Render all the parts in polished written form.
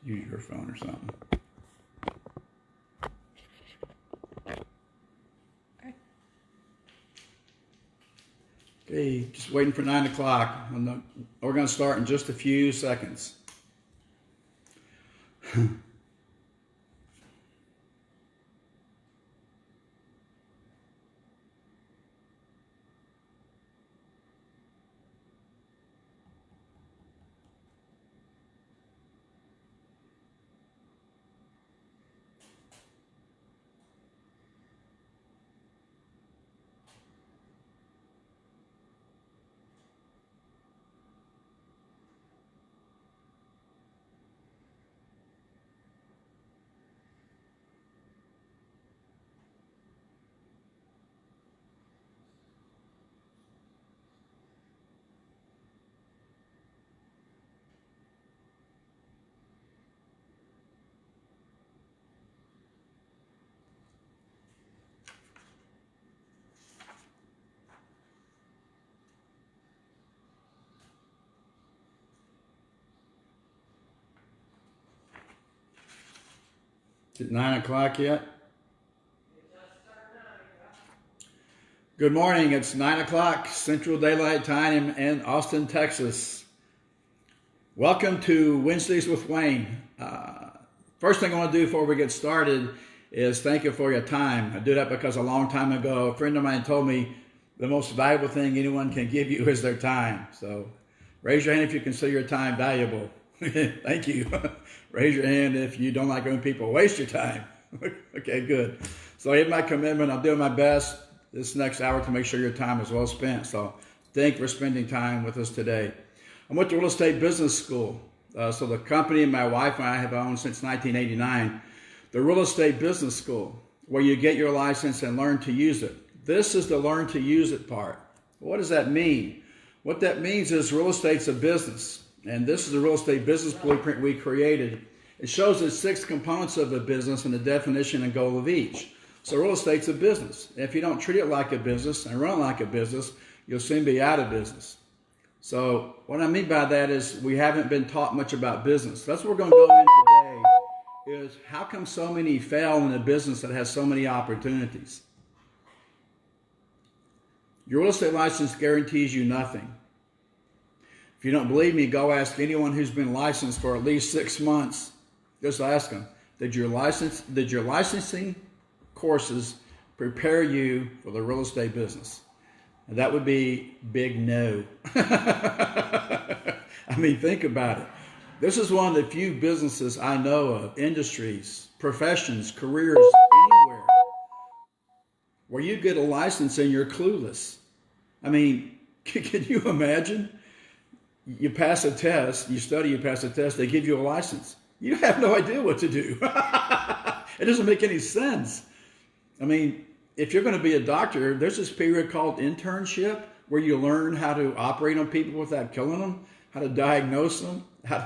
use your phone or something. Okay, just waiting for 9 o'clock. We're going to start in just a few seconds. Is it 9 o'clock yet? Good morning. It's 9 o'clock Central Daylight Time in Austin, Texas. Welcome to Wednesdays with Wayne. First thing I want to do before we get started is thank you for your time. I do that because a long time ago, a friend of mine told me the most valuable thing anyone can give you is their time. So raise your hand if you consider your time valuable. Thank you. Raise your hand if you don't like when people waste your time. Okay, good. So I have my commitment. I'm doing my best this next hour to make sure your time is well spent. So thank you for spending time with us today. I went to real estate business school. So the company my wife and I have owned since 1989, the real estate business school, where you get your license and learn to use it. This is the learn to use it part. What does that mean? What that means is real estate's a business. And this is the real estate business blueprint we created. It shows the 6 components of a business and the definition and goal of each. So real estate's a business. If you don't treat it like a business and run it like a business, you'll soon be out of business. So what I mean by that is we haven't been taught much about business. That's what we're going to go in today, is how come so many fail in a business that has so many opportunities? Your real estate license guarantees you nothing. If you don't believe me, go ask anyone who's been licensed for at least 6 months. Just ask them, did your licensing courses prepare you for the real estate business? And that would be big no. I mean, think about it. This is one of the few businesses I know of, industries, professions, careers, anywhere, where you get a license and you're clueless. I mean, can you imagine? You pass a test, you study, you pass a test, they give you a license. You have no idea what to do. It doesn't make any sense. I mean, if you're going to be a doctor, there's this period called internship where you learn how to operate on people without killing them, how to diagnose them, how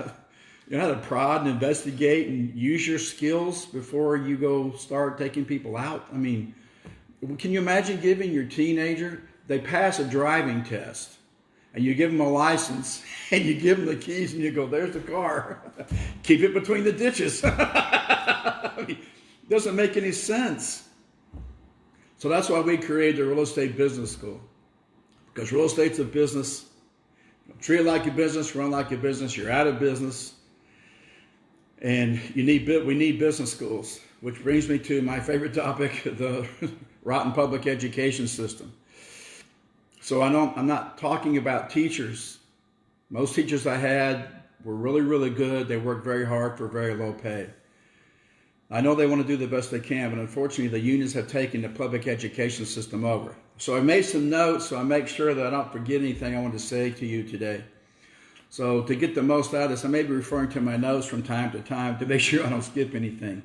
to prod and investigate and use your skills before you go start taking people out. I mean, can you imagine giving your teenager, they pass a driving test, and you give them a license, and you give them the keys, and you go, there's the car. Keep it between the ditches. I mean, it doesn't make any sense. So that's why we created the Real Estate Business School. Because real estate's a business. Treat it like a business, run like a business, you're out of business. And we need business schools, which brings me to my favorite topic, the rotten public education system. So I'm not talking about teachers. Most teachers I had were really, really good. They worked very hard for very low pay. I know they want to do the best they can, but unfortunately the unions have taken the public education system over. So I made some notes so I make sure that I don't forget anything I want to say to you today. So to get the most out of this, I may be referring to my notes from time to time to make sure I don't skip anything.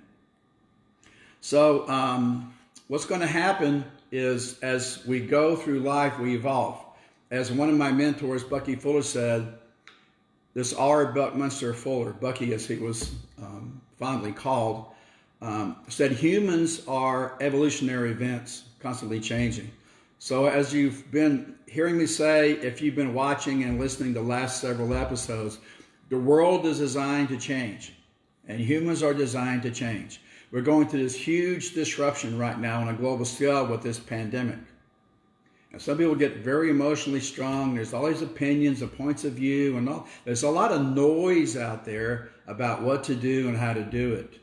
So what's going to happen is as we go through life, we evolve. As one of my mentors, Bucky Fuller, said, this R. Buckminster Fuller, Bucky as he was fondly called, said humans are evolutionary events, constantly changing. So as you've been hearing me say, if you've been watching and listening to the last several episodes, the world is designed to change. And humans are designed to change. We're going through this huge disruption right now on a global scale with this pandemic. And some people get very emotionally strong. There's all these opinions and points of view and all. There's a lot of noise out there about what to do and how to do it.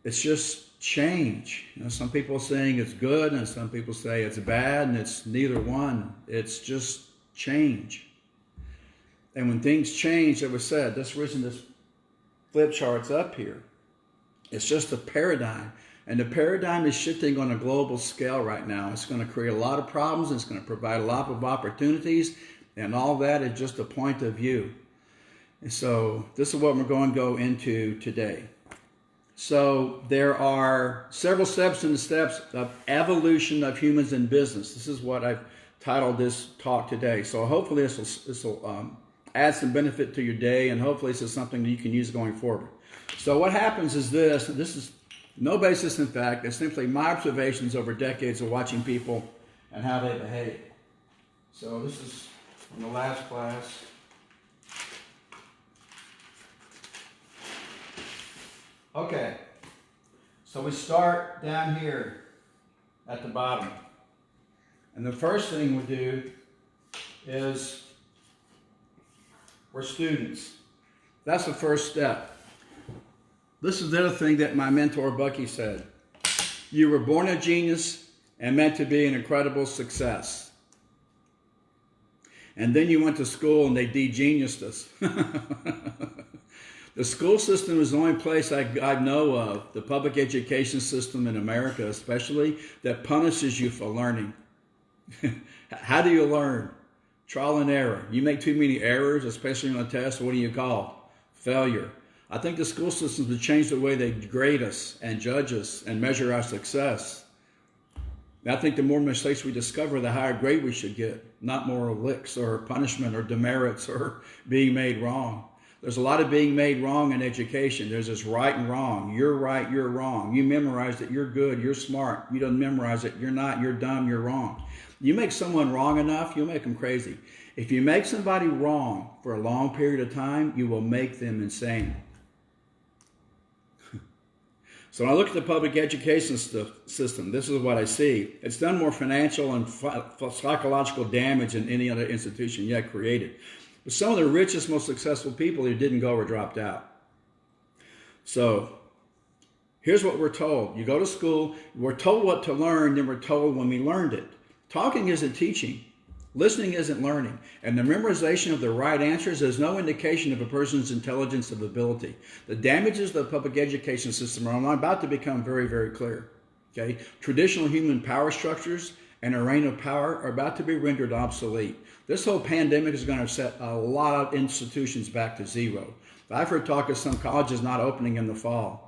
It's just change. Some people are saying it's good and some people say it's bad, and it's neither one. It's just change. And when things change, as I said, that's the reason this flip chart's up here. It's just a paradigm. And the paradigm is shifting on a global scale right now. It's going to create a lot of problems. It's going to provide a lot of opportunities. And all that is just a point of view. And so this is what we're going to go into today. So there are several steps in the steps of evolution of humans in business. This is what I've titled this talk today. So hopefully this will add some benefit to your day. And hopefully this is something that you can use going forward. So what happens is this is no basis in fact. It's simply my observations over decades of watching people and how they behave. So this is from the last class. Okay, so we start down here at the bottom. And the first thing we do is we're students. That's the first step. This is the other thing that my mentor Bucky said. You were born a genius and meant to be an incredible success. And then you went to school and they de-geniused us. The school system is the only place I know of, the public education system in America especially, that punishes you for learning. How do you learn? Trial and error. You make too many errors, especially on a test, what do you call? Failure. I think the school systems have changed the way they grade us and judge us and measure our success. And I think the more mistakes we discover, the higher grade we should get, not more licks or punishment or demerits or being made wrong. There's a lot of being made wrong in education. There's this right and wrong. You're right, you're wrong. You memorized it, you're good, you're smart. You don't memorize it, you're not, you're dumb, you're wrong. You make someone wrong enough, you'll make them crazy. If you make somebody wrong for a long period of time, you will make them insane. So when I look at the public education system, this is what I see. It's done more financial and psychological damage than any other institution yet created. But some of the richest, most successful people who didn't go or dropped out. So here's what we're told. You go to school, we're told what to learn, then we're told when we learned it. Talking isn't teaching. Listening isn't learning. And the memorization of the right answers is no indication of a person's intelligence of ability. The damages of the public education system are about to become very, very clear. Okay? Traditional human power structures and a reign of power are about to be rendered obsolete. This whole pandemic is going to set a lot of institutions back to zero. I've heard talk of some colleges not opening in the fall.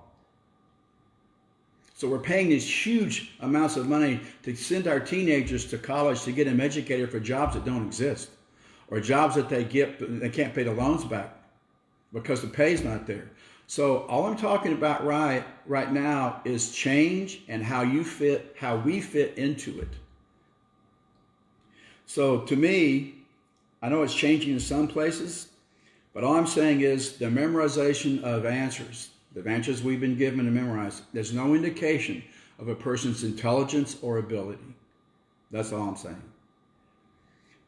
So we're paying these huge amounts of money to send our teenagers to college to get them educated for jobs that don't exist, or jobs that they get, but they can't pay the loans back because the pay's not there. So all I'm talking about right now is change and how we fit into it. So to me, I know it's changing in some places, but all I'm saying is the memorization of answers. The answers we've been given to memorize, there's no indication of a person's intelligence or ability. That's all I'm saying.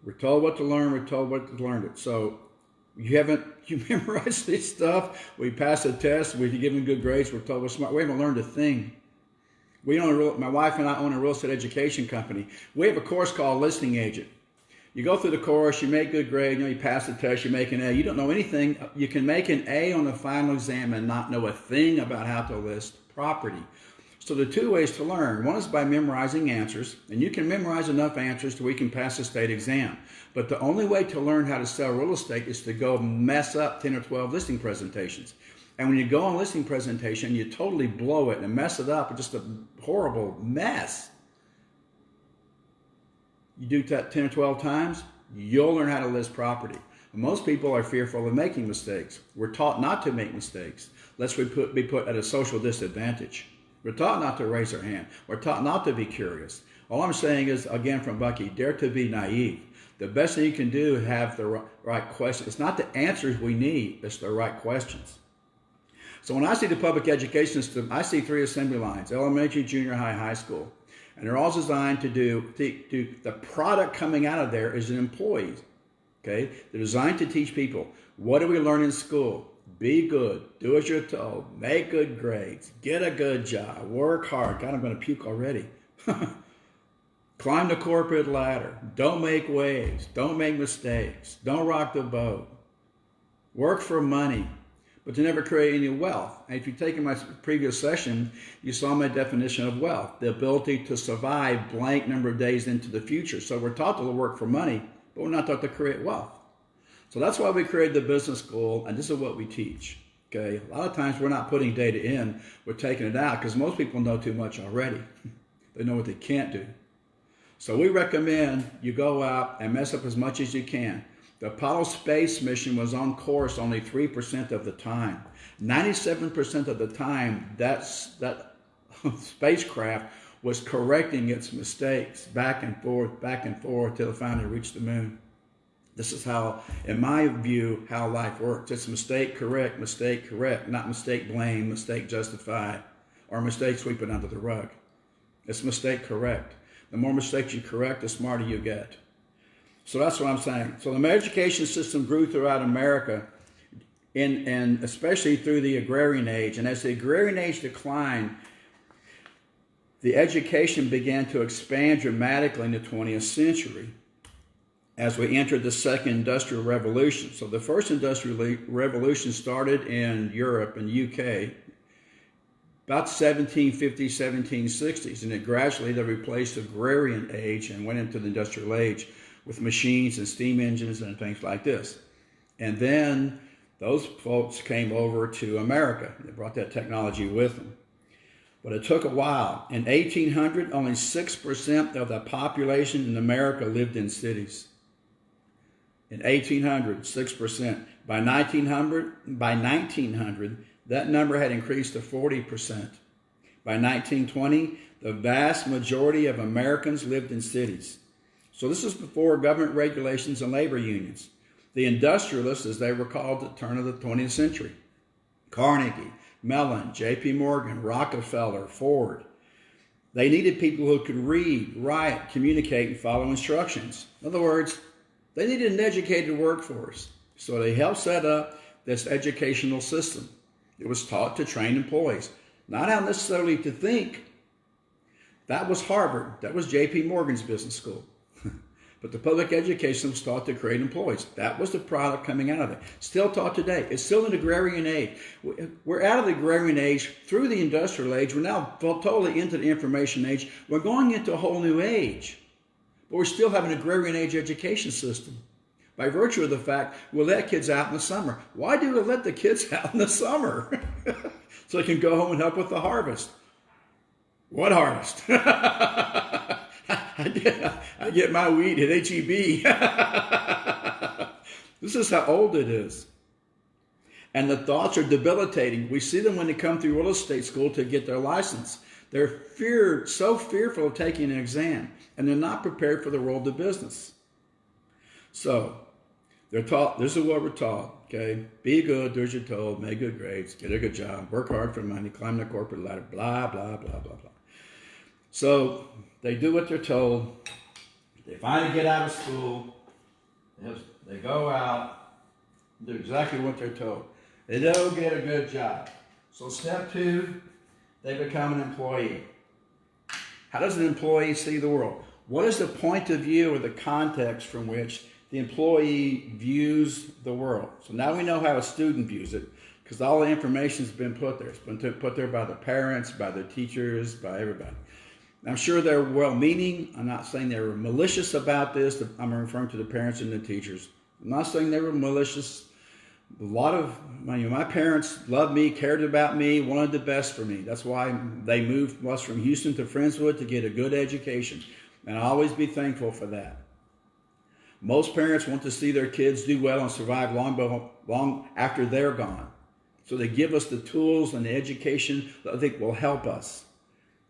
We're told what to learn, we're told what to learn it. So you memorized this stuff, we pass a test, we're given good grades, we're told we're smart. We haven't learned a thing. My wife and I own a real estate education company. We have a course called Listing Agent. You go through the course, you make good grade, you pass the test, you make an A. You don't know anything. You can make an A on the final exam and not know a thing about how to list property. So there are two ways to learn. One is by memorizing answers, and you can memorize enough answers to where you can pass the state exam. But the only way to learn how to sell real estate is to go mess up 10 or 12 listing presentations. And when you go on listing presentation, you totally blow it and mess it up. It's just a horrible mess. You do that 10 or 12 times, you'll learn how to list property. Most people are fearful of making mistakes. We're taught not to make mistakes, lest we be put at a social disadvantage. We're taught not to raise our hand. We're taught not to be curious. All I'm saying is, again from Bucky, dare to be naive. The best thing you can do is have the right questions. It's not the answers we need, it's the right questions. So when I see the public education system, I see 3 assembly lines: elementary, junior high, high school. And they're all designed to do the product coming out of there is an employee. Okay? They're designed to teach people, what do we learn in school? Be good, do as you're told, make good grades, get a good job, work hard. God, I'm going to puke already. Climb the corporate ladder. Don't make waves. Don't make mistakes. Don't rock the boat. Work for money, but to never create any wealth. And if you take in my previous session, you saw my definition of wealth: the ability to survive blank number of days into the future. So we're taught to work for money, but we're not taught to create wealth. So that's why we created the business school, and this is what we teach. Okay, a lot of times we're not putting data in, we're taking it out, because most people know too much already. They know what they can't do. So we recommend you go out and mess up as much as you can. The Apollo space mission was on course only 3% of the time. 97% of the time, that spacecraft was correcting its mistakes back and forth till it finally reached the moon. This is how, in my view, how life works. It's mistake correct, not mistake blame, mistake justify, or mistake sweep it under the rug. It's mistake correct. The more mistakes you correct, the smarter you get. So that's what I'm saying. So the education system grew throughout America, and especially through the agrarian age. And as the agrarian age declined, the education began to expand dramatically in the 20th century as we entered the second industrial revolution. So the first industrial revolution started in Europe and UK about 1750s, 1760s, and it gradually they replaced the agrarian age and went into the industrial age with machines and steam engines and things like this. And then those folks came over to America. They brought that technology with them. But it took a while. In 1800, only 6% of the population in America lived in cities. In 1800, 6%. By 1900, that number had increased to 40%. By 1920, the vast majority of Americans lived in cities. So this is before government regulations and labor unions. The industrialists, as they were called at the turn of the 20th century, Carnegie, Mellon, J.P. Morgan, Rockefeller, Ford, they needed people who could read, write, communicate, and follow instructions. In other words, they needed an educated workforce. So they helped set up this educational system. It was taught to train employees, not how necessarily to think. That was Harvard. That was J.P. Morgan's business school. But the public education was taught to create employees. That was the product coming out of it. Still taught today. It's still an agrarian age. We're out of the agrarian age through the industrial age. We're now totally into the information age. We're going into a whole new age. But we're still having an agrarian age education system. By virtue of the fact we'll let kids out in the summer. Why do we let the kids out in the summer? So they can go home and help with the harvest. What harvest? I get my wheat at H-E-B. This is how old it is. And the thoughts are debilitating. We see them when they come through real estate school to get their license. They're so fearful of taking an exam, and they're not prepared for the world of business. So they're taught, this is what we're taught, okay? Be good, do as you're told, make good grades, get a good job, work hard for money, climb the corporate ladder, blah, blah, blah, blah, blah. So they do what they're told. They finally get out of school. They go out, do exactly what they're told. They don't get a good job. So step 2, they become an employee. How does an employee see the world? What is the point of view or the context from which the employee views the world? So now we know how a student views it, because all the information has been put there. It's been put there by the parents, by the teachers, by everybody. I'm sure they're well-meaning. I'm not saying they were malicious about this. I'm referring to the parents and the teachers. I'm not saying they were malicious. A lot of my parents loved me, cared about me, wanted the best for me. That's why they moved us from Houston to Friendswood to get a good education. And I'll always be thankful for that. Most parents want to see their kids do well and survive long after they're gone. So they give us the tools and the education that I think will help us.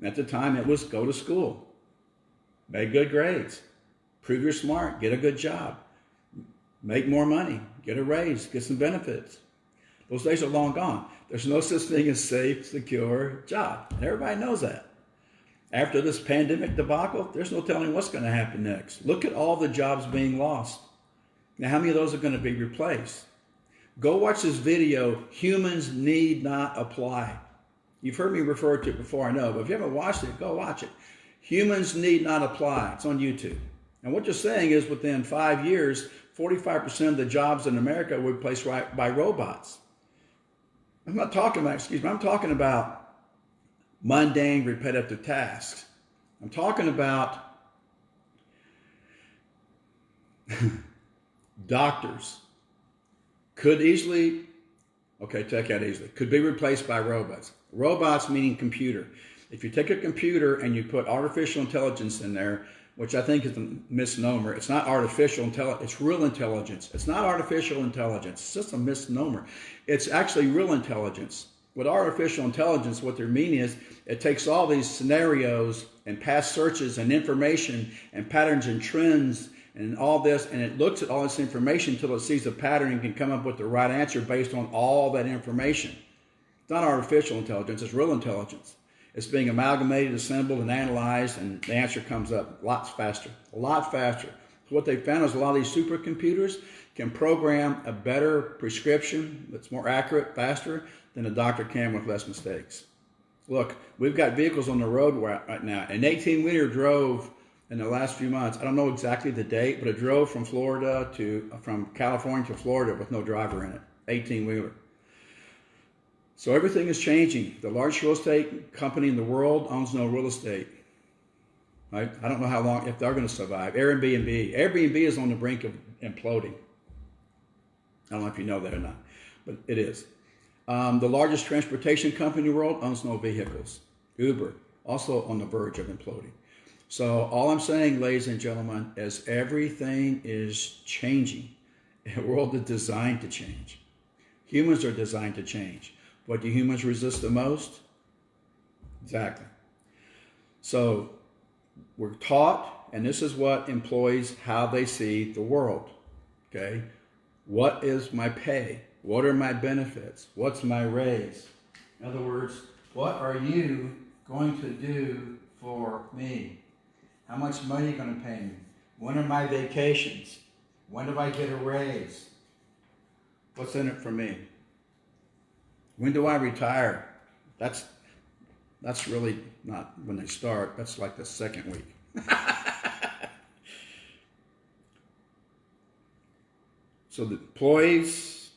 At the time, it was go to school, make good grades, prove you're smart, get a good job, make more money, get a raise, get some benefits. Those days are long gone. There's no such thing as safe, secure job. And everybody knows that. After this pandemic debacle, there's no telling what's going to happen next. Look at all the jobs being lost. Now, how many of those are going to be replaced? Go watch this video, Humans Need Not Apply. You've heard me refer to it before, I know, but if you haven't watched it, go watch it. Humans Need Not Apply. It's on YouTube. And what you're saying is within 5 years, 45% of the jobs in America were replaced by robots. I'm not talking about, I'm talking about mundane, repetitive tasks. I'm talking about doctors could easily, take that easily, could be replaced by robots. Robots meaning computer. If you take a computer and you put artificial intelligence in there, which I think is a misnomer. It's not artificial intelligence, it's real intelligence. It's not artificial intelligence, it's just a misnomer. It's actually real intelligence. With artificial intelligence, what they're meaning is it takes all these scenarios and past searches and information and patterns and trends and all this, and it looks at all this information until it sees a pattern and can come up with the right answer based on all that information. It's not artificial intelligence, it's real intelligence. It's being amalgamated, assembled, and analyzed, and the answer comes up lots faster, a lot faster. So what they found is a lot of these supercomputers can program a better prescription that's more accurate, faster, than a doctor can with less mistakes. Look, we've got vehicles on the road right now. An 18-wheeler drove in the last few months. I don't know exactly the date, but it drove from California to Florida with no driver in it. 18-wheeler. So everything is changing. The largest real estate company in the world owns no real estate. Right? I don't know how long, if they're going to survive. Airbnb. Airbnb is on the brink of imploding. I don't know if you know that or not, but it is. The largest transportation company in the world owns no vehicles. Uber, also on the verge of imploding. So all I'm saying, ladies and gentlemen, is everything is changing. The world is designed to change. Humans are designed to change. What do humans resist the most? Exactly. So we're taught, and this is what employs how they see the world. Okay? What is my pay? What are my benefits? What's my raise? In other words, what are you going to do for me? How much money are you going to pay me? When are my vacations? When do I get a raise? What's in it for me? When do I retire? That's really not when they start. That's like the second week. So the employees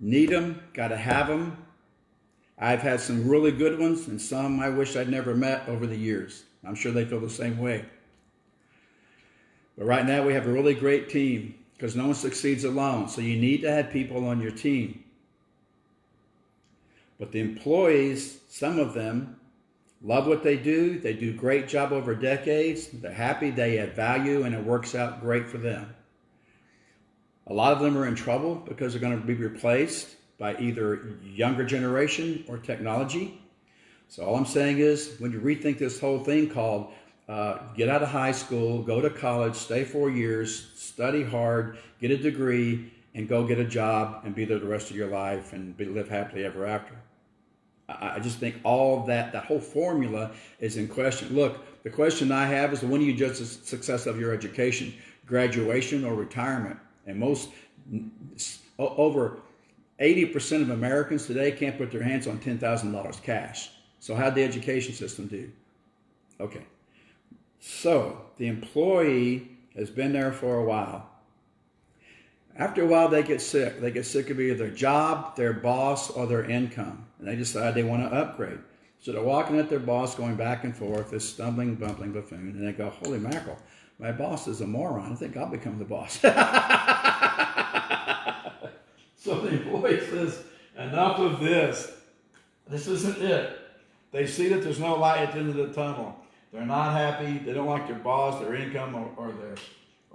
need them, got to have them. I've had some really good ones and some I wish I'd never met over the years. I'm sure they feel the same way. But right now we have a really great team because no one succeeds alone. So you need to have people on your team. But the employees, some of them, love what they do. They do a great job over decades. They're happy, they add value, and it works out great for them. A lot of them are in trouble because they're going to be replaced by either younger generation or technology. So all I'm saying is, when you rethink this whole thing called get out of high school, go to college, stay 4 years, study hard, get a degree, and go get a job and be there the rest of your life and live happily ever after. I just think all of that whole formula is in question. Look, the question I have is, when do you judge the success of your education? Graduation or retirement? And over 80% of Americans today can't put their hands on $10,000 cash. So how'd the education system do? Okay. So the employee has been there for a while. After a while, they get sick. They get sick of either their job, their boss, or their income. And they decide they want to upgrade. So they're walking at their boss, going back and forth, this stumbling, bumbling buffoon. And they go, holy mackerel, my boss is a moron. I think I'll become the boss. So the employee says, enough of this. This isn't it. They see that there's no light at the end of the tunnel. They're not happy. They don't like their boss, their income, or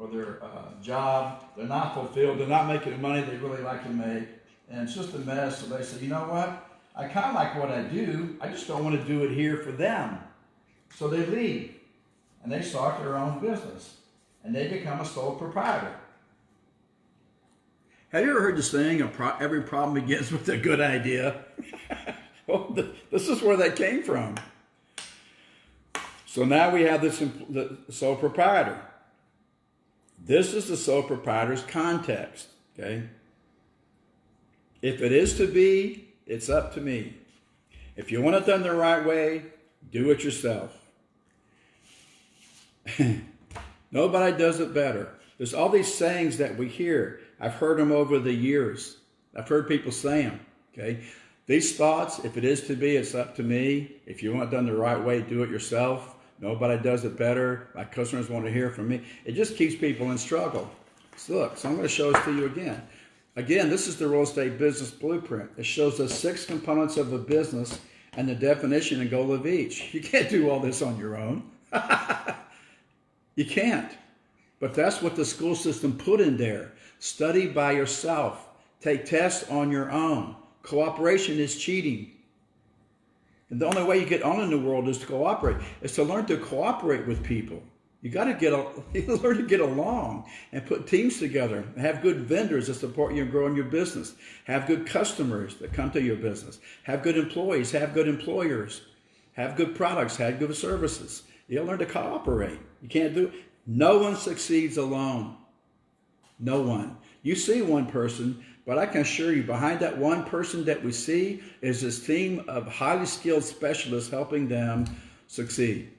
their job. They're not fulfilled. They're not making the money they really like to make. And it's just a mess. So they say, you know what? I kind of like what I do. I just don't want to do it here for them. So they leave. And they start their own business. And they become a sole proprietor. Have you ever heard the saying, every problem begins with a good idea? Well, this is where that came from. So now we have the sole proprietor. This is the sole proprietor's context, okay? If it is to be, it's up to me. If you want it done the right way, do it yourself. Nobody does it better. There's all these sayings that we hear. I've heard them over the years. I've heard people say them, okay? These thoughts, if it is to be, it's up to me. If you want it done the right way, do it yourself. Nobody does it better. My customers want to hear from me. It just keeps people in struggle. So look, so I'm going to show this to you again. Again, this is the real estate business blueprint. It shows the 6 components of a business and the definition and goal of each. You can't do all this on your own. You can't. But that's what the school system put in there. Study by yourself. Take tests on your own. Cooperation is cheating. And the only way you get on in the world is to cooperate. Is to learn to cooperate with people. You got to learn to get along and put teams together. Have good vendors that support you in growing your business. Have good customers that come to your business. Have good employees. Have good employers. Have good products. Have good services. You got to learn to cooperate. You can't do it. No one succeeds alone. No one. You see one person, but I can assure you behind that one person that we see is this team of highly skilled specialists helping them succeed.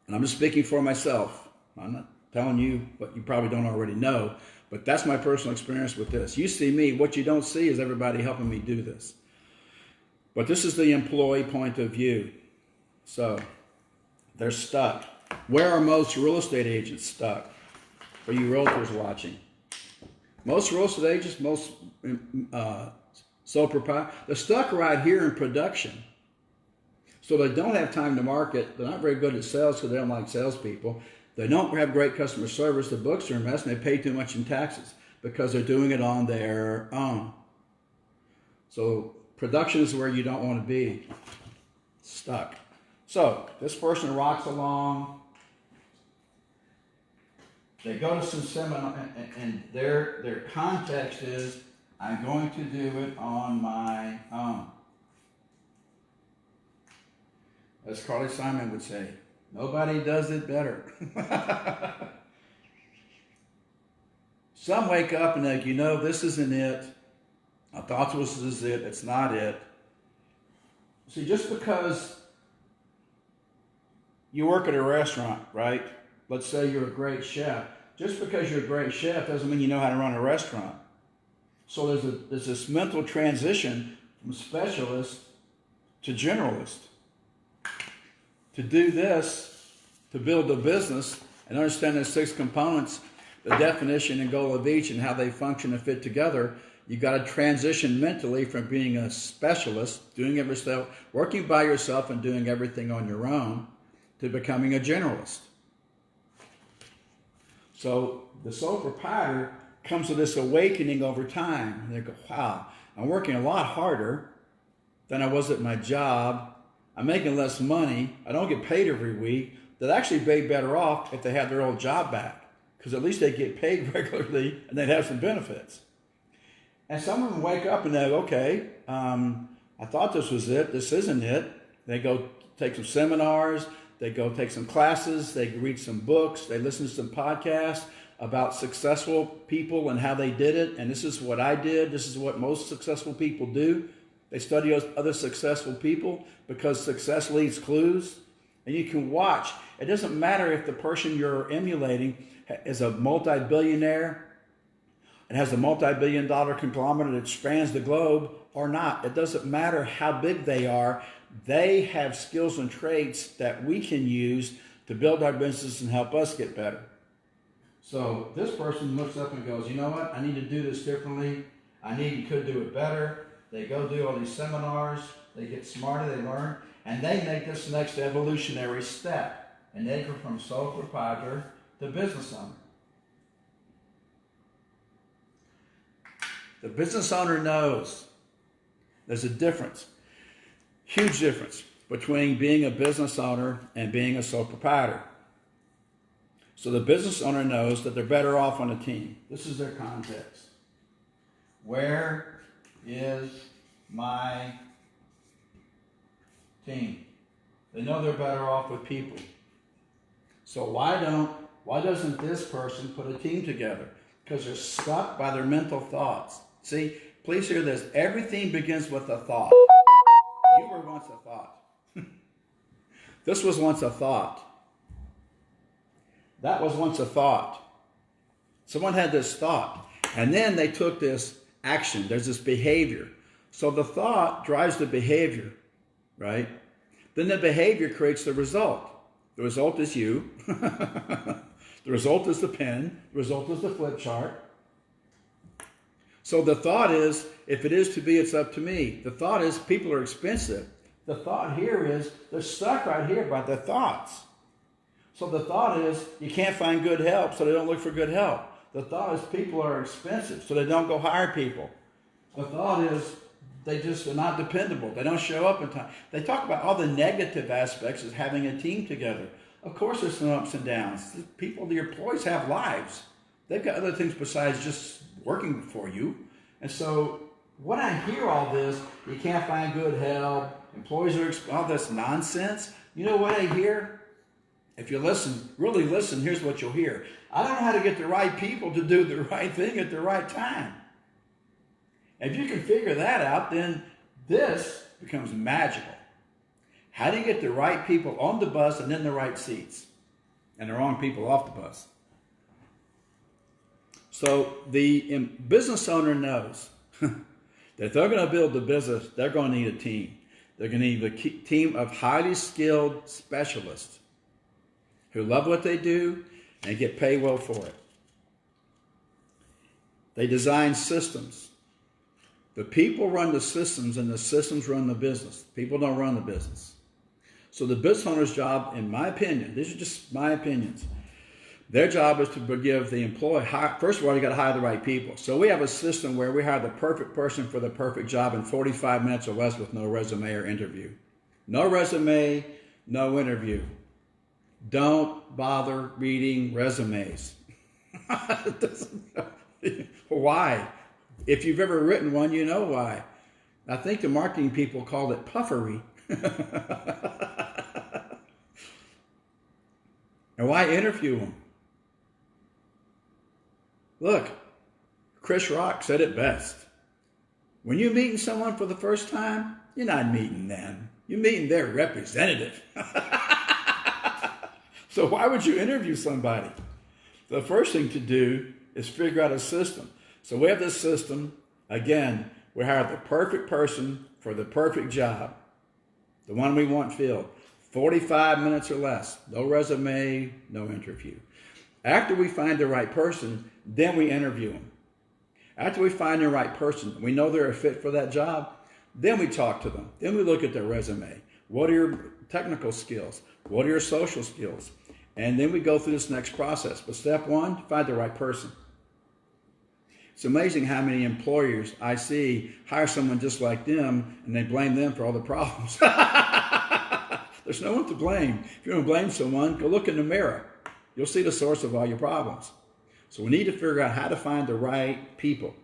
And I'm just speaking for myself. I'm not telling you what you probably don't already know, but that's my personal experience with this. You see me, what you don't see is everybody helping me do this. But this is the employee point of view. So they're stuck. Where are most real estate agents stuck? For you realtors watching. Most real estate agents, most sole proprietors, they're stuck right here in production. So they don't have time to market. They're not very good at sales because they don't like salespeople. They don't have great customer service. The books are a mess and they pay too much in taxes because they're doing it on their own. So production is where you don't want to be. Stuck. So this person rocks along. They go to some seminar, and their context is, I'm going to do it on my own. As Carly Simon would say, nobody does it better. Some wake up and think, this isn't it. I thought this is it. It's not it. See, just because you work at a restaurant, right? Let's say you're a great chef. Just because you're a great chef doesn't mean you know how to run a restaurant. So there's this mental transition from specialist to generalist. To do this, to build a business and understand the 6 components, the definition and goal of each and how they function and fit together, you've got to transition mentally from being a specialist, doing everything, working by yourself and doing everything on your own, to becoming a generalist. So the sole proprietor comes to this awakening over time. And they go, wow, I'm working a lot harder than I was at my job. I'm making less money. I don't get paid every week. They'd actually be better off if they had their old job back, because at least they get paid regularly and they'd have some benefits. And some of them wake up and they go, okay, I thought this was it. This isn't it. They go take some seminars. They go take some classes, they read some books, they listen to some podcasts about successful people and how they did it. And this is what I did. This is what most successful people do. They study other successful people because success leaves clues. And you can watch. It doesn't matter if the person you're emulating is a multi-billionaire and has a multi-billion-dollar conglomerate that spans the globe or not. It doesn't matter how big they are. They have skills and traits that we can use to build our business and help us get better. So this person looks up and goes, you know what? I need to do this differently. Could do it better. They go do all these seminars. They get smarter. They learn. And they make this next evolutionary step. And they go from sole proprietor to business owner. The business owner knows there's a difference. Huge difference between being a business owner and being a sole proprietor. So the business owner knows that they're better off on a team. This is their context. Where is my team? They know they're better off with people. So why doesn't this person put a team together? Because they're stuck by their mental thoughts. See, please hear this. Everything begins with a thought. You were once a thought. This was once a thought. That was once a thought. Someone had this thought, and then they took this action. There's this behavior. So the thought drives the behavior, right? Then the behavior creates the result. The result is you. The result is the pen. The result is the flip chart. So the thought is, if it is to be, it's up to me. The thought is, people are expensive. The thought here is, they're stuck right here by their thoughts. So the thought is, you can't find good help, so they don't look for good help. The thought is, people are expensive, so they don't go hire people. The thought is, they're not dependable. They don't show up in time. They talk about all the negative aspects of having a team together. Of course, there's some ups and downs. People, the employees have lives. They've got other things besides just working for you. And so when I hear all this, you can't find good help, employees are, all this nonsense, you know what I hear? If you listen, really listen, here's what you'll hear. I don't know how to get the right people to do the right thing at the right time. If you can figure that out, then this becomes magical. How do you get the right people on the bus and in the right seats? And the wrong people off the bus? So the business owner knows that if they're going to build the business, they're going to need a team. They're going to need a team of highly skilled specialists who love what they do and get paid well for it. They design systems. The people run the systems and the systems run the business. People don't run the business. So the business owner's job, in my opinion, these are just my opinions, their job is to give the employee, first of all, you got to hire the right people. So we have a system where we hire the perfect person for the perfect job in 45 minutes or less with no resume or interview. No resume, no interview. Don't bother reading resumes. Why? If you've ever written one, you know why. I think the marketing people called it puffery. And why interview them? Look, Chris Rock said it best. When you're meeting someone for the first time, you're not meeting them. You're meeting their representative. So why would you interview somebody? The first thing to do is figure out a system. So we have this system. Again, we hire the perfect person for the perfect job. The one we want filled. 45 minutes or less. No resume, no interview. After we find the right person, then we interview them. After we find the right person, we know they're a fit for that job, then we talk to them. Then we look at their resume. What are your technical skills? What are your social skills? And then we go through this next process. But step one, find the right person. It's amazing how many employers I see hire someone just like them and they blame them for all the problems. There's no one to blame. If you want to blame someone, go look in the mirror. You'll see the source of all your problems. So we need to figure out how to find the right people.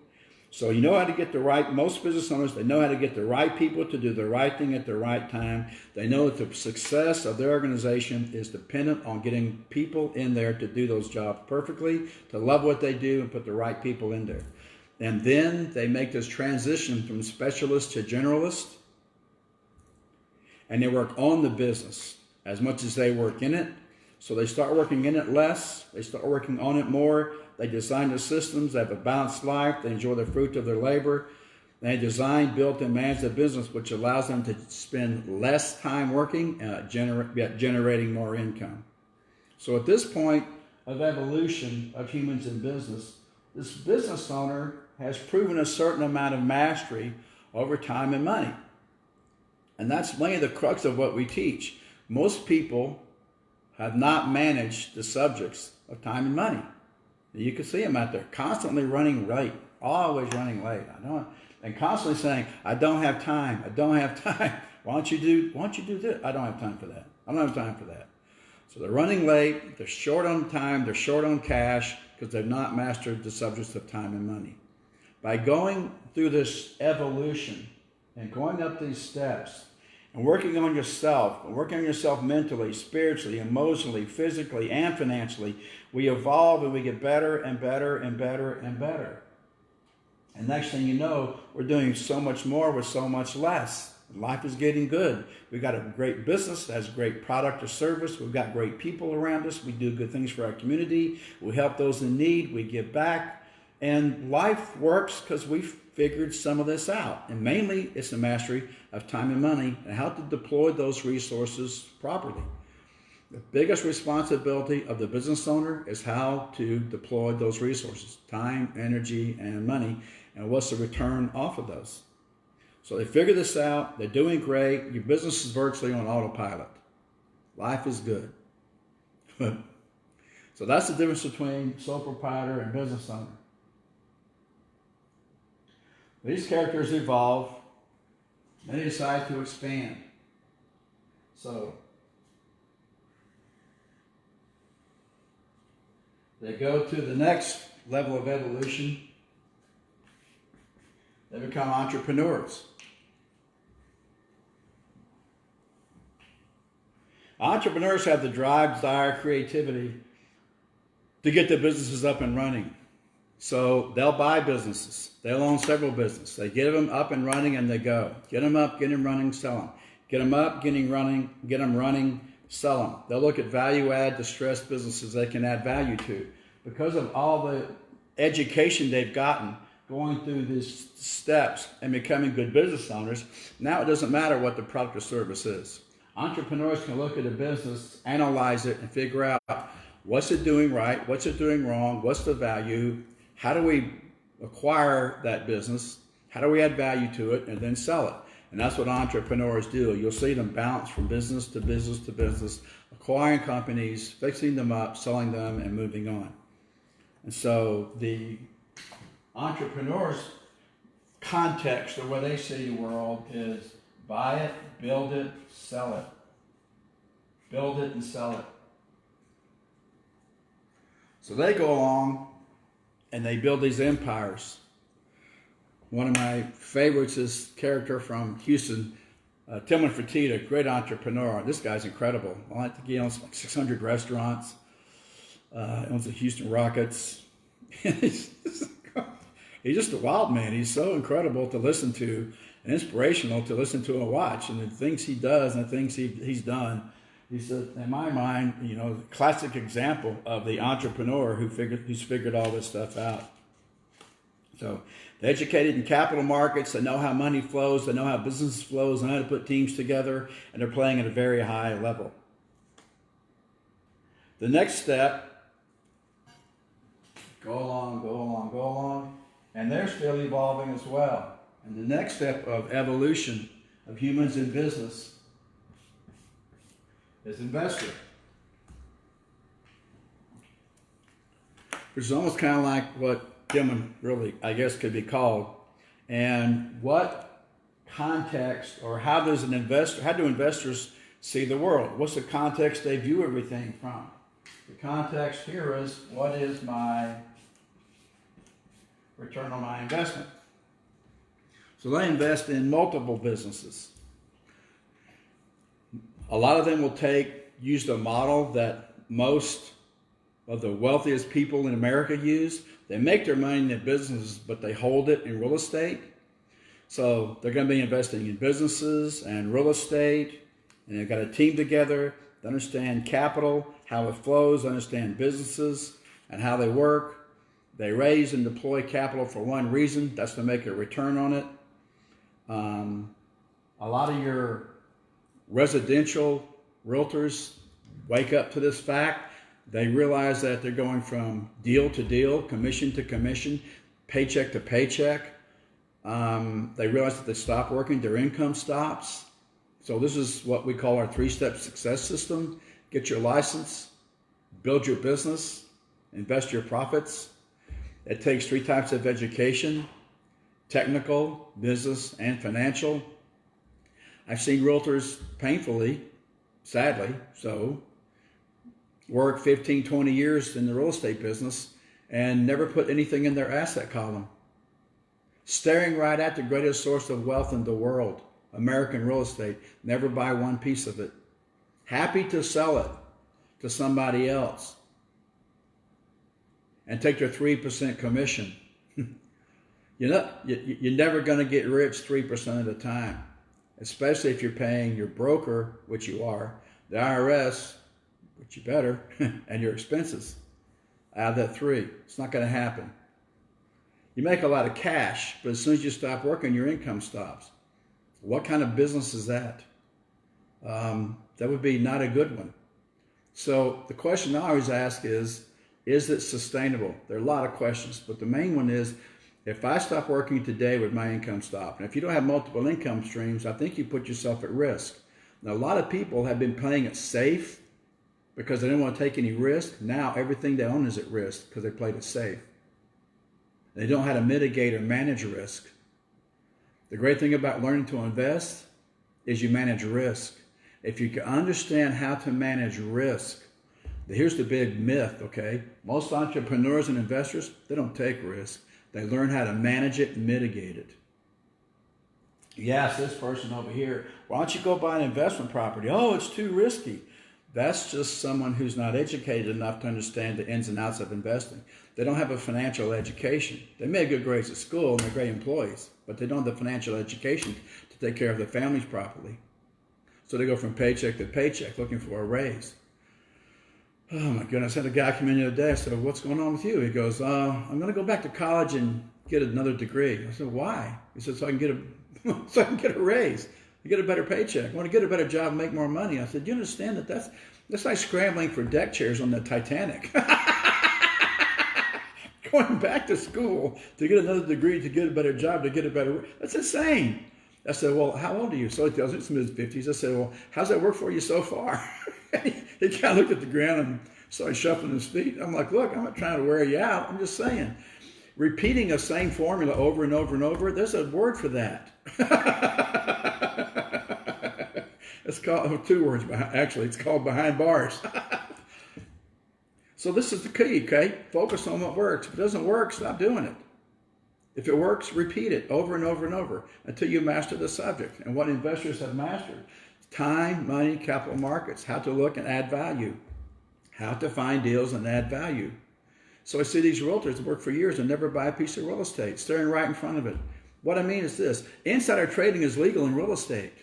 So you know how to get the right, most business owners, they know how to get the right people to do the right thing at the right time. They know that the success of their organization is dependent on getting people in there to do those jobs perfectly, to love what they do and put the right people in there. And then they make this transition from specialist to generalist. And they work on the business as much as they work in it. So they start working in it less. They start working on it more. They design the systems. They have a balanced life. They enjoy the fruit of their labor. They design, build, and manage the business, which allows them to spend less time working, yet generating more income. So at this point of evolution of humans in business, this business owner has proven a certain amount of mastery over time and money. And that's mainly the crux of what we teach. Most people have not managed the subjects of time and money. You can see them out there constantly running late, always running late. And constantly saying, I don't have time. I don't have time. Why don't you do this? I don't have time for that. I don't have time for that. So they're running late. They're short on time. They're short on cash because they've not mastered the subjects of time and money. By going through this evolution and going up these steps and working on yourself, mentally, spiritually, emotionally, physically, and financially, we evolve and we get better and better and better and better. And next thing you know, we're doing so much more with so much less. Life is getting good. We've got a great business that has great product or service. We've got great people around us. We do good things for our community. We help those in need. We give back. And life works because we've figured some of this out. And mainly, it's the mastery of time and money and how to deploy those resources properly. The biggest responsibility of the business owner is how to deploy those resources, time, energy, and money, and what's the return off of those. So they figure this out. They're doing great. Your business is virtually on autopilot. Life is good. So that's the difference between sole proprietor and business owner. These characters evolve. They decide to expand. So they go to the next level of evolution. They become entrepreneurs. Entrepreneurs have the drive, desire, creativity to get their businesses up and running. So they'll buy businesses. They'll own several businesses. They get them up and running and they go. Get them up, get them running, sell them. Get them up, get them running, sell them. They'll look at value-add, distressed businesses they can add value to. Because of all the education they've gotten going through these steps and becoming good business owners, now it doesn't matter what the product or service is. Entrepreneurs can look at a business, analyze it, and figure out what's it doing right, what's it doing wrong, what's the value, how do we acquire that business, how do we add value to it, and then sell it. And that's what entrepreneurs do. You'll see them bounce from business to business to business, acquiring companies, fixing them up, selling them, and moving on. And so the entrepreneur's context, or where they see the world, is buy it, build it, sell it. Build it and sell it. So they go along and they build these empires. One of my favorites is a character from Houston, Tillman Fertitta, great entrepreneur. This guy's incredible. I think he owns like 600 restaurants. Owns the Houston Rockets. He's just a wild man. He's so incredible to listen to and inspirational to listen to and watch. And the things he does and the things he's done, he's, in my mind, classic example of the entrepreneur who's figured all this stuff out. So they're educated in capital markets. They know how money flows. They know how business flows. They know how to put teams together. And they're playing at a very high level. The next step, go along. And they're still evolving as well. And the next step of evolution of humans in business is investor. Which is almost kind of like what Tillman really, I guess, could be called. And what context, or how do investors see the world? What's the context they view everything from? The context here is, what is my return on my investment? So they invest in multiple businesses. A lot of them will use the model that most of the wealthiest people in America use. They make their money in their businesses, but they hold it in real estate. So they're going to be investing in businesses and real estate, and they've got a team together to understand capital, how it flows, understand businesses and how they work. They raise and deploy capital for one reason, that's to make a return on it. A lot of your residential realtors wake up to this fact. They realize that they're going from deal to deal, commission to commission, paycheck to paycheck. They realize that they stop working, their income stops. So this is what we call our 3-step success system. Get your license, build your business, invest your profits. It takes 3 types of education: technical, business, and financial. I've seen realtors painfully, sadly so, work 15, 20 years in the real estate business and never put anything in their asset column. staring right at the greatest source of wealth in the world, American real estate. Never buy one piece of it. Happy to sell it to somebody else and take their 3% commission. You're never going to get rich 3% of the time, especially if you're paying your broker, which you are, the IRS, which you better, and your expenses out of that 3. It's not going to happen. You make a lot of cash, but as soon as you stop working, your income stops. What kind of business is that? That would be not a good one. So the question I always ask is it sustainable? There are a lot of questions, but the main one is, if I stop working today, would my income stop? And if you don't have multiple income streams, I think you put yourself at risk. Now, a lot of people have been playing it safe because they didn't want to take any risk. Now everything they own is at risk because they played it safe. They don't know how to mitigate or manage risk. The great thing about learning to invest is you manage risk. If you can understand how to manage risk, here's the big myth, okay? Most entrepreneurs and investors, they don't take risk. They learn how to manage it and mitigate it. You ask this person over here, why don't you go buy an investment property? Oh, it's too risky. That's just someone who's not educated enough to understand the ins and outs of investing. They don't have a financial education. They may have good grades at school and they're great employees, but they don't have the financial education to take care of their families properly. So they go from paycheck to paycheck looking for a raise. Oh my goodness, I had a guy come in the other day. I said, what's going on with you? He goes, I'm going to go back to college and get another degree. I said, why? He said, so I can get a raise. You get a better paycheck. I want to get a better job and make more money. I said, you understand that's like scrambling for deck chairs on the Titanic. Going back to school to get another degree, to get a better job, to get a better, that's insane. I said, well, how old are you? So he tells me it's in his 50s. I said, well, how's that work for you so far? He kind of looked at the ground and started shuffling his feet. I'm like, look, I'm not trying to wear you out. I'm just saying, repeating the same formula over and over and over, there's a word for that. It's called 2 words. Actually, it's called behind bars. So this is the key, okay? Focus on what works. If it doesn't work, stop doing it. If it works, repeat it over and over and over until you master the subject. And what investors have mastered: time, money, capital markets, how to look and add value, how to find deals and add value. So I see these realtors that work for years and never buy a piece of real estate, staring right in front of it. What I mean is this: insider trading is legal in real estate.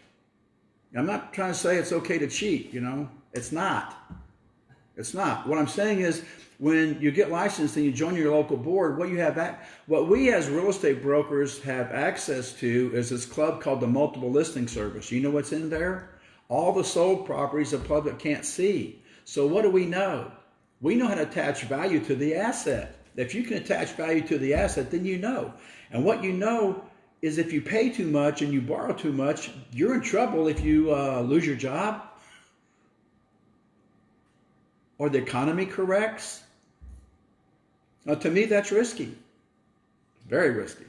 I'm not trying to say it's okay to cheat, It's not. It's not. What I'm saying is, when you get licensed and you join your local board, what we as real estate brokers have access to is this club called the Multiple Listing Service. You know what's in there? All the sold properties the public can't see. So what do we know? We know how to attach value to the asset. If you can attach value to the asset, then you know. And what you know is, if you pay too much and you borrow too much, you're in trouble if you lose your job or the economy corrects. Now, to me, that's risky. Very risky.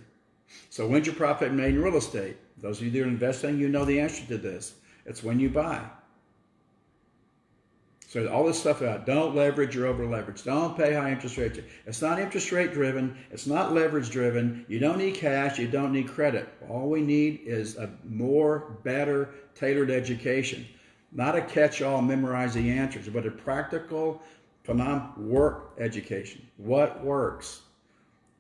So when's your profit made in real estate? Those of you that are investing, you know the answer to this. It's when you buy. So all this stuff about don't leverage or over leverage. Don't pay high interest rates. It's not interest rate driven. It's not leverage driven. You don't need cash. You don't need credit. All we need is a more, better, tailored education. Not a catch-all, memorize the answers, but a practical, work education. What works?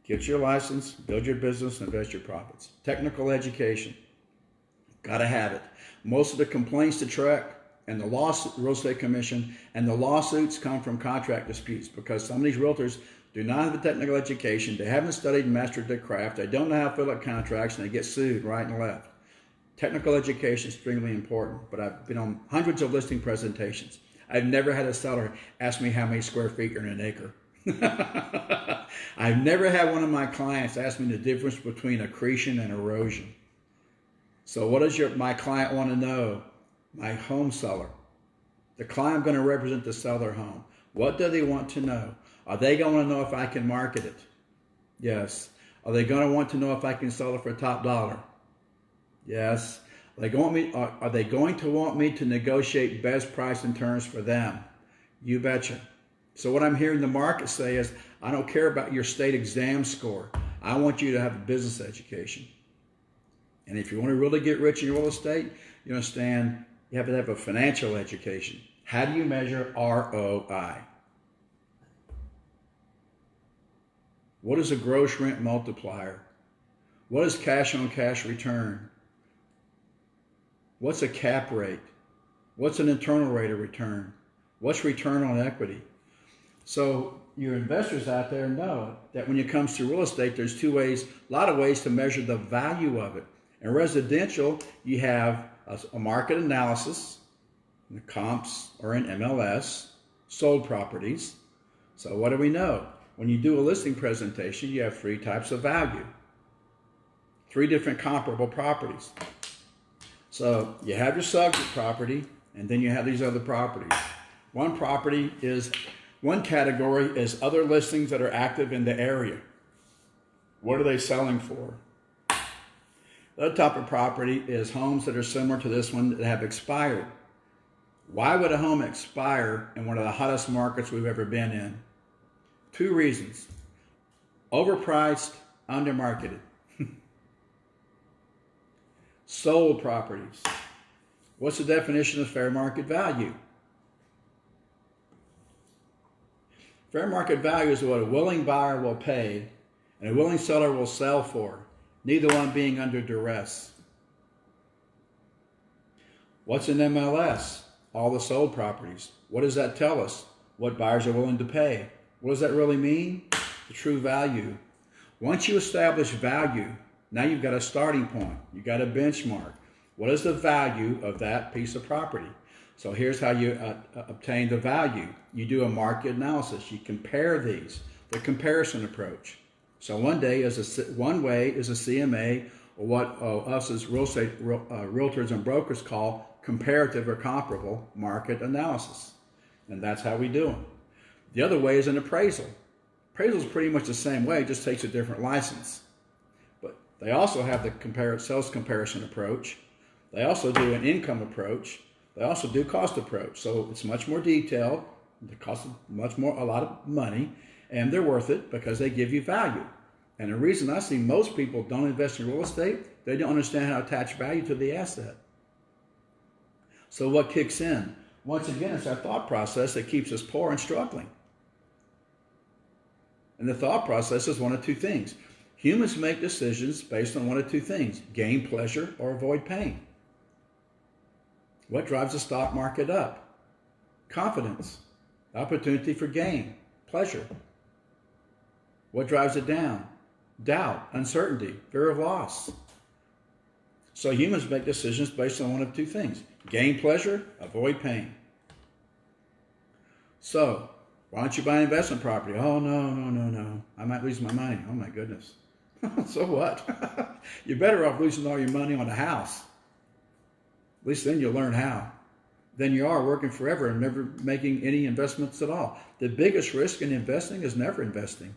Get your license, build your business, invest your profits. Technical education. Got to have it. Most of the complaints to TREC and the Real Estate Commission and the lawsuits come from contract disputes, because some of these realtors do not have the technical education. They haven't studied and mastered their craft. They don't know how to fill out contracts, and they get sued right and left. Technical education is extremely important, but I've been on hundreds of listing presentations. I've never had a seller ask me how many square feet are in an acre. I've never had one of my clients ask me the difference between accretion and erosion. So what does my client want to know? My home seller. The client I'm going to represent to sell their home. What do they want to know? Are they going to know if I can market it? Yes. Are they going to want to know if I can sell it for top dollar? Yes. Are they going to want me to negotiate best price and terms for them? You betcha. So what I'm hearing the market say is, I don't care about your state exam score. I want you to have a business education. And if you want to really get rich in real estate, you understand you have to have a financial education. How do you measure ROI? What is a gross rent multiplier? What is cash on cash return? What's a cap rate? What's an internal rate of return? What's return on equity? So your investors out there know that when it comes to real estate, there's two ways, a lot of ways to measure the value of it. In residential, you have a market analysis. The comps are in MLS, sold properties. So what do we know? When you do a listing presentation, you have three types of value, three different comparable properties. So you have your subject property, and then you have these other properties. One category is other listings that are active in the area. What are they selling for? The other type of property is homes that are similar to this one that have expired. Why would a home expire in one of the hottest markets we've ever been in? Two reasons. Overpriced, undermarketed. Sold properties. What's the definition of fair market value? Fair market value is what a willing buyer will pay and a willing seller will sell for, neither one being under duress. What's an MLS? All the sold properties. What does that tell us? What buyers are willing to pay. What does that really mean? The true value. Once you establish value, now you've got a starting point. You've got a benchmark. What is the value of that piece of property? So here's how you obtain the value. You do a market analysis. You compare these, the comparison approach. So one way is a CMA, or what us as real estate realtors and brokers call comparative or comparable market analysis. And that's how we do them. The other way is an appraisal. Appraisal is pretty much the same way, it just takes a different license. But they also have the sales comparison approach. They also do an income approach. They also do cost approach. So it's much more detailed. It costs a lot of money, and they're worth it because they give you value. And the reason I see most people don't invest in real estate, they don't understand how to attach value to the asset. So what kicks in? Once again, it's our thought process that keeps us poor and struggling. And the thought process is one of two things. Humans make decisions based on one of two things: gain pleasure or avoid pain. What drives the stock market up? Confidence, opportunity for gain, pleasure. What drives it down? Doubt, uncertainty, fear of loss. So humans make decisions based on one of two things: gain pleasure, avoid pain. So why don't you buy an investment property? Oh, no. I might lose my money. Oh, my goodness. So what? You're better off losing all your money on a house. At least then you'll learn how. Than you are working forever and never making any investments at all. The biggest risk in investing is never investing,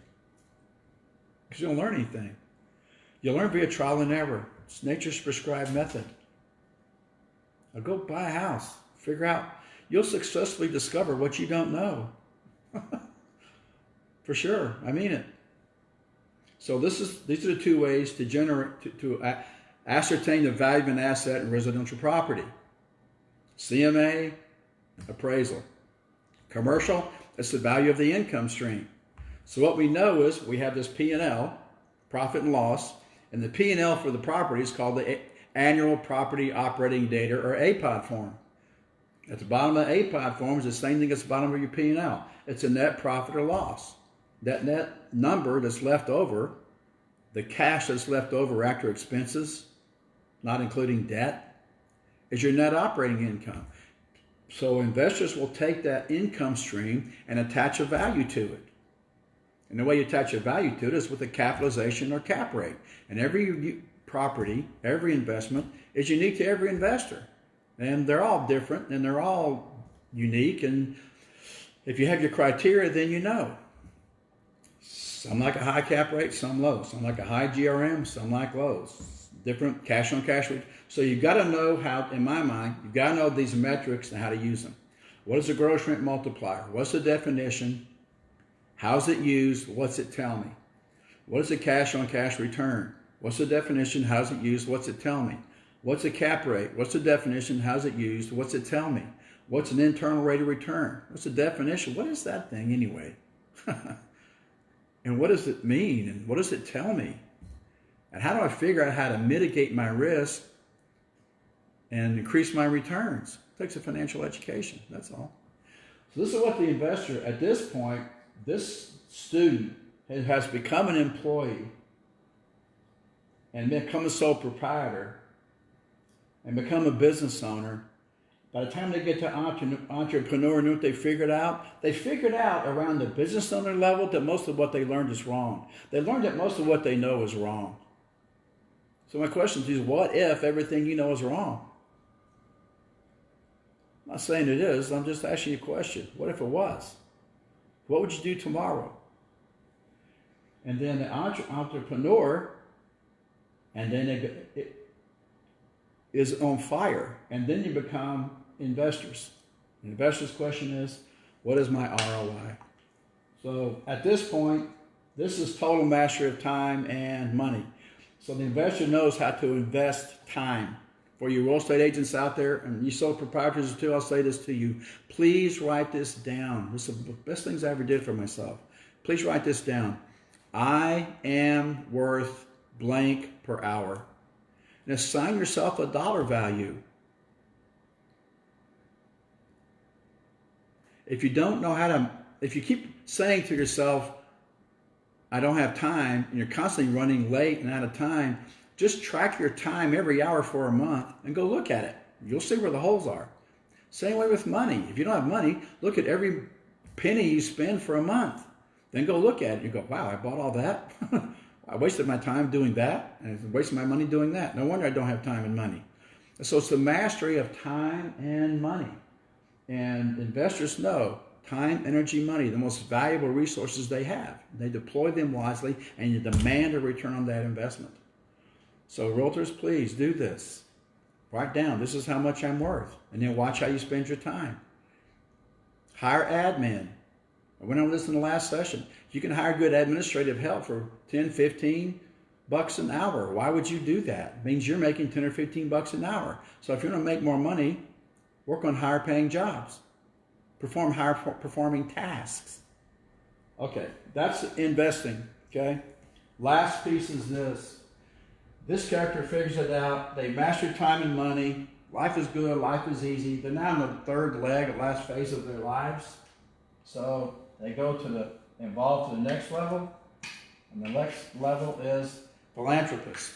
because you don't learn anything. You learn via trial and error. It's nature's prescribed method. Now go buy a house. Figure out. You'll successfully discover what you don't know. For sure. I mean it. So these are the two ways to ascertain the value of an asset in residential property. CMA, appraisal. Commercial, that's the value of the income stream. So what we know is we have this P&L, profit and loss, and the P&L for the property is called the Annual Property Operating Data, or APOD form. At the bottom of the APOD form is the same thing as the bottom of your P&L. It's a net profit or loss. That net number that's left over, the cash that's left over after expenses, not including debt, is your net operating income. So investors will take that income stream and attach a value to it. And the way you attach a value to it is with a capitalization or cap rate. And every property, every investment is unique to every investor. And they're all different and they're all unique. And if you have your criteria, then you know. Some like a high cap rate, some low. Some like a high GRM, some like lows. Different cash on cash rate. So you've got to know how, in my mind, you've got to know these metrics and how to use them. What is a gross rent multiplier? What's the definition? How's it used? What's it tell me? What is a cash on cash return? What's the definition? How's it used? What's it tell me? What's a cap rate? What's the definition? How's it used? What's it tell me? What's an internal rate of return? What's the definition? What is that thing anyway? And what does it mean? And what does it tell me? And how do I figure out how to mitigate my risk and increase my returns? It takes a financial education, that's all. So this is what the investor, at this point, this student has become an employee and become a sole proprietor and become a business owner. By the time they get to entrepreneur, you know what they figured out? They figured out around the business owner level that most of what they learned is wrong. They learned that most of what they know is wrong. So my question to you is, what if everything you know is wrong? I'm not saying it is, I'm just asking you a question. What if it was? What would you do tomorrow? And then the entrepreneur, and then it is on fire, and then you become investors. The investor's question is, what is my ROI? So at this point, this is total mastery of time and money. So the investor knows how to invest time. For you real estate agents out there, and you sole proprietors too, I'll say this to you. Please write this down. This is the best things I ever did for myself. Please write this down. I am worth blank per hour. And assign yourself a dollar value. If you don't know how to, if you keep saying to yourself, I don't have time, and you're constantly running late and out of time, just track your time every hour for a month and go look at it. You'll see where the holes are. Same way with money. If you don't have money, look at every penny you spend for a month. Then go look at it. You go, wow, I bought all that? I wasted my time doing that, and I wasted my money doing that. No wonder I don't have time and money. So it's the mastery of time and money. And investors know time, energy, money, the most valuable resources they have. They deploy them wisely, and you demand a return on that investment. So realtors, please do this. Write down, this is how much I'm worth. And then watch how you spend your time. Hire admin. I went over this in the last session. You can hire good administrative help for 10, 15 bucks an hour. Why would you do that? It means you're making 10 or 15 bucks an hour. So if you want to make more money, work on higher paying jobs. Perform higher performing tasks. Okay, that's investing, okay? Last piece is this. This character figures it out. They master time and money. Life is good, life is easy. They're now in the third leg, the last phase of their lives. So they go to the involved to the next level. And the next level is philanthropist.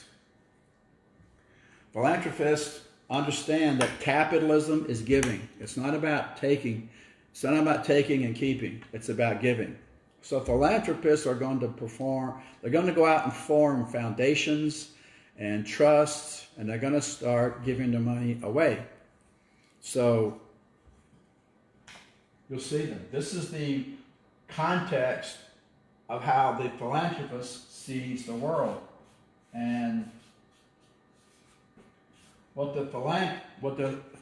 Philanthropists understand that capitalism is giving. It's not about taking. It's not about taking and keeping. It's about giving. So philanthropists are going to perform, they're going to go out and form foundations and trusts, and they're going to start giving their money away. So you'll see them. This is the context of how the philanthropist sees the world. And what the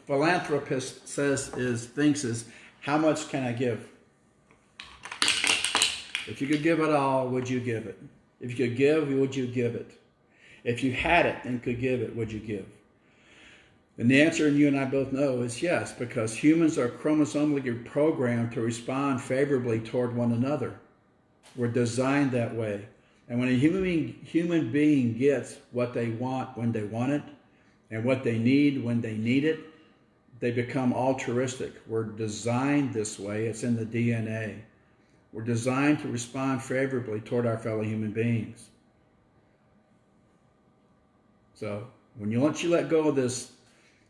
philanthropist thinks is, how much can I give? If you could give it all, would you give it? If you could give, would you give it? If you had it and could give it, would you give? And the answer, and you and I both know, is yes, because humans are chromosomally programmed to respond favorably toward one another. We're designed that way. And when a human being gets what they want when they want it, and what they need when they need it, they become altruistic. We're designed this way. It's in the DNA. We're designed to respond favorably toward our fellow human beings. So once you let go of this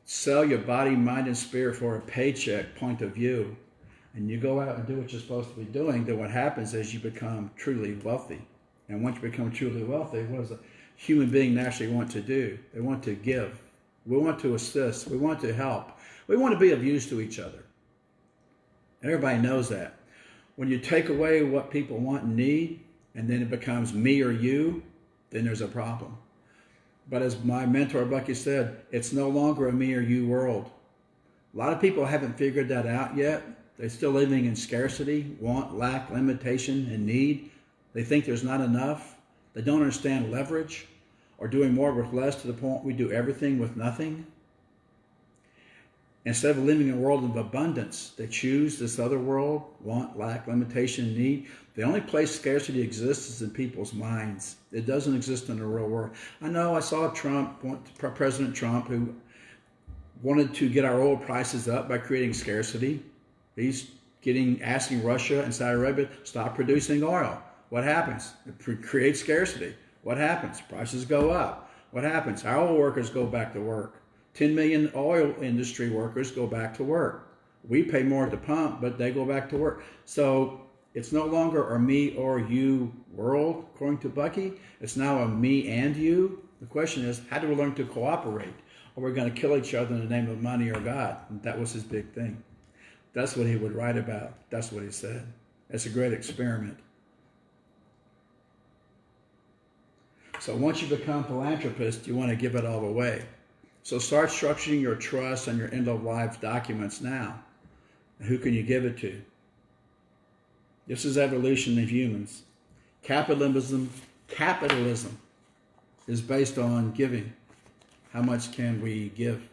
sell your body, mind, and spirit for a paycheck point of view, and you go out and do what you're supposed to be doing, then what happens is you become truly wealthy. And once you become truly wealthy, what does a human being naturally want to do? They want to give. We want to assist. We want to help. We want to be of use to each other. And everybody knows that. When you take away what people want and need, and then it becomes me or you, then there's a problem. But as my mentor Bucky said, it's no longer a me or you world. A lot of people haven't figured that out yet. They're still living in scarcity, want, lack, limitation, and need. They think there's not enough. They don't understand leverage or doing more with less to the point we do everything with nothing. Instead of living in a world of abundance, they choose this other world, want, lack, limitation, need. The only place scarcity exists is in people's minds. It doesn't exist in the real world. I know I saw President Trump, who wanted to get our oil prices up by creating scarcity. He's asking Russia and Saudi Arabia, stop producing oil. What happens? It creates scarcity. What happens? Prices go up. What happens? Our oil workers go back to work. 10 million oil industry workers go back to work. We pay more at the pump, but they go back to work. So it's no longer a me or you world, according to Bucky. It's now a me and you. The question is, how do we learn to cooperate? Or we're going to kill each other in the name of money or God. And that was his big thing. That's what he would write about. That's what he said. It's a great experiment. So once you become philanthropist, you want to give it all away. So start structuring your trust and your end-of-life documents now. Who can you give it to? This is evolution of humans. Capitalism is based on giving. How much can we give?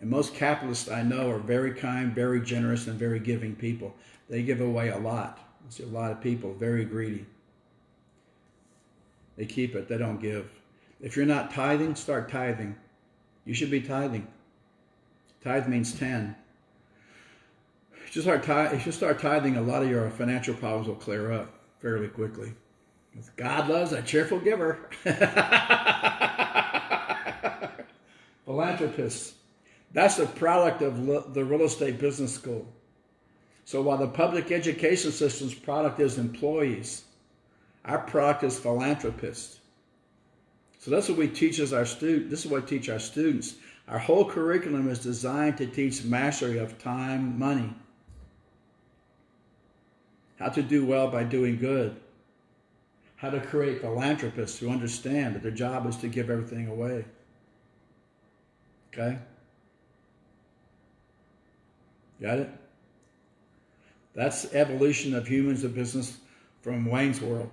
And most capitalists I know are very kind, very generous, and very giving people. They give away a lot. I see a lot of people very greedy. They keep it. They don't give. If you're not tithing, start tithing. You should be tithing. Tithe means 10. If you start tithing, a lot of your financial problems will clear up fairly quickly. God loves a cheerful giver. Philanthropists. That's the product of the real estate business school. So while the public education system's product is employees, our product is philanthropists. So that's what we teach as our students. This is what we teach our students. Our whole curriculum is designed to teach mastery of time, money. How to do well by doing good. How to create philanthropists who understand that their job is to give everything away. Okay? Got it? That's the evolution of humans of business from Wayne's World.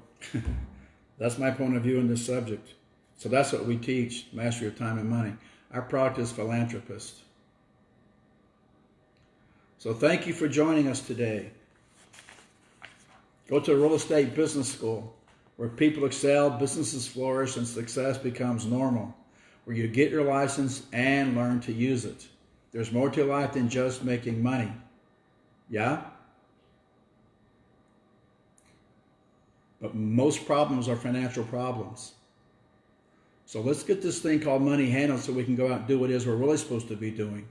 That's my point of view on this subject. So that's what we teach, mastery of time and money. Our product is philanthropist. So thank you for joining us today. Go to real estate business school, where people excel, businesses flourish, and success becomes normal, where you get your license and learn to use it. There's more to life than just making money. Yeah? But most problems are financial problems. So let's get this thing called money handled so we can go out and do what it is we're really supposed to be doing.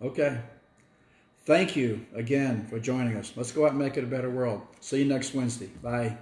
Okay. Thank you again for joining us. Let's go out and make it a better world. See you next Wednesday. Bye.